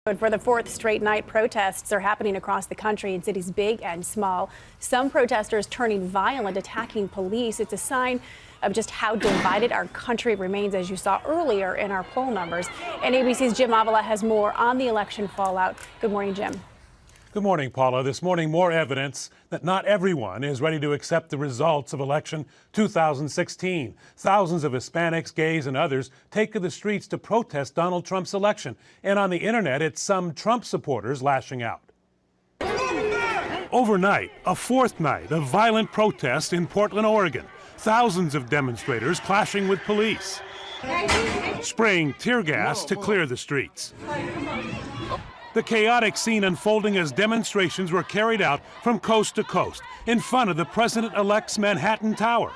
But for the fourth straight night, protests are happening across the country in cities big and small. Some protesters turning violent, attacking police. It's a sign of just how divided our country remains, as you saw earlier in our poll numbers. And ABC's Jim Avila has more on the election fallout. Good morning, Jim. Good morning, Paula. This morning, more evidence that not everyone is ready to accept the results of election 2016. Thousands of Hispanics, gays, and others take to the streets to protest Donald Trump's election. And on the internet, it's some Trump supporters lashing out. Overnight, a fourth night of violent protest in Portland, Oregon. Thousands of demonstrators clashing with police, spraying tear gas to clear the streets. The chaotic scene unfolding as demonstrations were carried out from coast to coast in front of the president-elect's Manhattan Tower,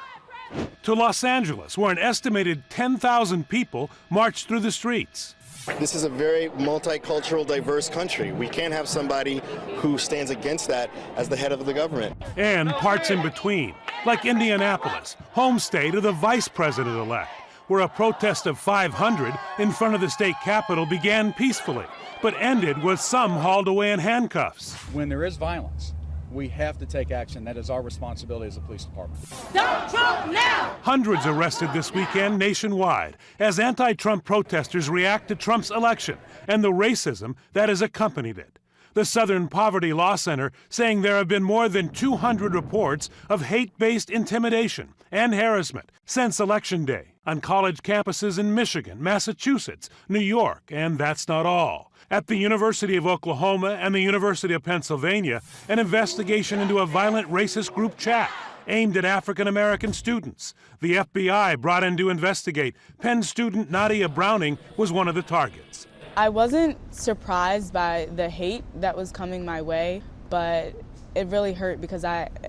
to Los Angeles, where an estimated 10,000 people marched through the streets. This is a very multicultural, diverse country. We can't have somebody who stands against that as the head of the government. And parts in between, like Indianapolis, home state of the vice president-elect, where a protest of 500 in front of the state capitol began peacefully, but ended with some hauled away in handcuffs. When there is violence, we have to take action. That is our responsibility as a police department. Stop Trump now! Hundreds arrested this weekend nationwide as anti-Trump protesters react to Trump's election and the racism that has accompanied it. The Southern Poverty Law Center saying there have been more than 200 reports of hate-based intimidation and harassment since Election Day on college campuses in Michigan, Massachusetts, New York, and that's not all. At the University of Oklahoma and the University of Pennsylvania, an investigation into a violent racist group chat aimed at African-American students. The FBI brought in to investigate. Penn student Nadia Browning was one of the targets. I wasn't surprised by the hate that was coming my way, but it really hurt because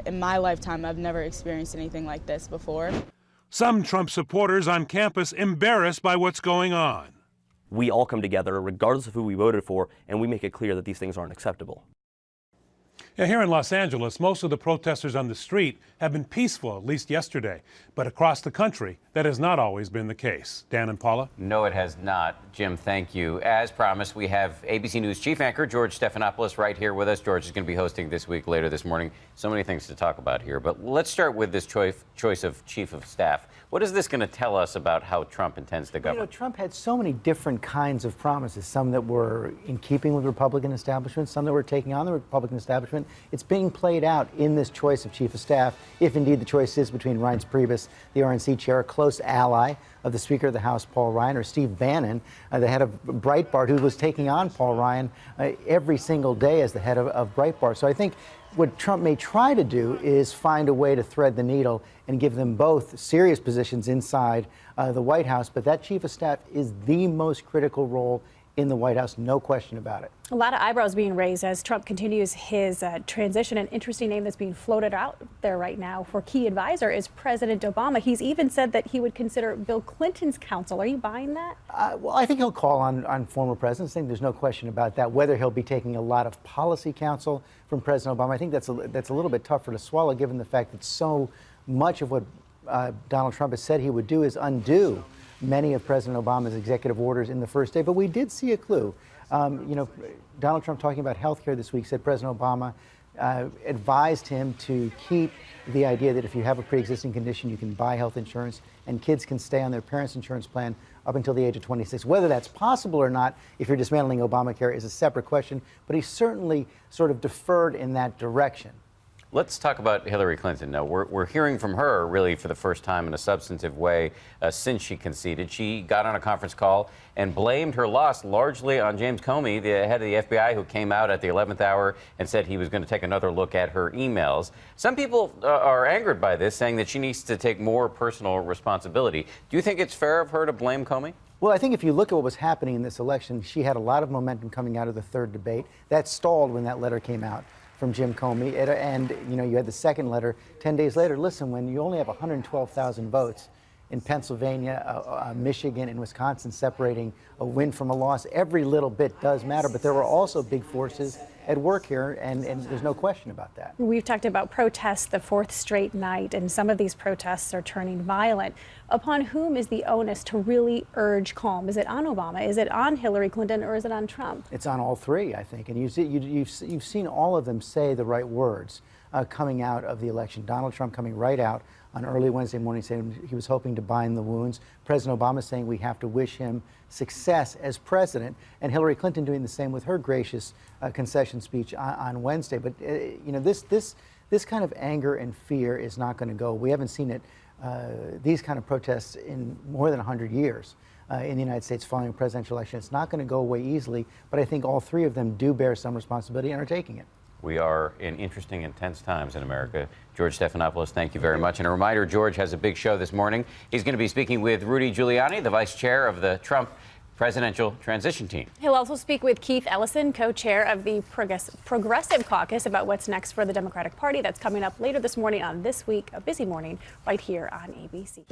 in my lifetime, I've never experienced anything like this before. Some Trump supporters on campus embarrassed by what's going on. We all come together, regardless of who we voted for, and we make it clear that these things aren't acceptable. Yeah, here in Los Angeles, most of the protesters on the street have been peaceful, at least yesterday. But across the country, that has not always been the case. Dan and Paula? No, it has not. Jim, thank you. As promised, we have ABC News chief anchor George Stephanopoulos right here with us. George is going to be hosting This Week later this morning. So many things to talk about here. But let's start with this choice of chief of staff. What is this going to tell us about how Trump intends to govern? You know, Trump had so many different kinds of promises, some that were in keeping with the Republican establishment, some that were taking on the Republican establishment. It's being played out in this choice of chief of staff, if indeed the choice is between Reince Priebus, the RNC chair, a close ally of the Speaker of the House, Paul Ryan, or Steve Bannon, the head of Breitbart, who was taking on Paul Ryan every single day as the head of Breitbart. So I think what Trump may try to do is find a way to thread the needle and give them both serious positions inside the White House. But that chief of staff is the most critical role in the White House, no question about it. A lot of eyebrows being raised as Trump continues his transition. An interesting name that's being floated out there right now for key advisor is President Obama. He's even said that he would consider Bill Clinton's counsel. Are you buying that? Well, I think he'll call on former presidents. I think there's no question about that. Whether he'll be taking a lot of policy counsel from President Obama, I think that's a little bit tougher to swallow, given the fact that so much of what Donald Trump has said he would do is undo many of President Obama's executive orders in the first day. But we did see a clue. You know, Donald Trump, talking about health care this week, said President Obama advised him to keep the idea that if you have a pre-existing condition, you can buy health insurance, and kids can stay on their parents' insurance plan up until the age of 26. Whether that's possible or not, if you're dismantling Obamacare, is a separate question, but he certainly sort of deferred in that direction. Let's talk about Hillary Clinton now. We're hearing from her really for the first time in a substantive way since she conceded. She got on a conference call and blamed her loss largely on James Comey, the head of the FBI, who came out at the 11th hour and said he was going to take another look at her emails. Some people are angered by this, saying that she needs to take more personal responsibility. Do you think it's fair of her to blame Comey? Well, I think if you look at what was happening in this election, she had a lot of momentum coming out of the third debate. That stalled when that letter came out from Jim Comey, and you know, you had the second letter 10 days later. Listen, when you only have 112,000 votes in Pennsylvania, Michigan, and Wisconsin separating a win from a loss, every little bit does matter. But there were also big forces at work here, and there's no question about that. We've talked about protests the fourth straight night, and some of these protests are turning violent. Upon whom is the onus to really urge calm? Is it on Obama? Is it on Hillary Clinton? Or is it on Trump? It's on all three, I think. And you've seen all of them say the right words coming out of the election. Donald Trump coming right out on early Wednesday morning saying he was hoping to bind the wounds. President Obama saying we have to wish him success as president. And Hillary Clinton doing the same with her gracious concession speech on Wednesday. But, this kind of anger and fear is not going to go. We haven't seen it, these kind of protests in more than 100 years. In the United States following a presidential election. It's not going to go away easily, but I think all three of them do bear some responsibility and are taking it. We are in interesting, intense times in America. George Stephanopoulos, thank you very much. And a reminder, George has a big show this morning. He's going to be speaking with Rudy Giuliani, the vice chair of the Trump presidential transition team. He'll also speak with Keith Ellison, co-chair of the Progressive Caucus, about what's next for the Democratic Party. That's coming up later this morning on This Week, a busy morning right here on ABC.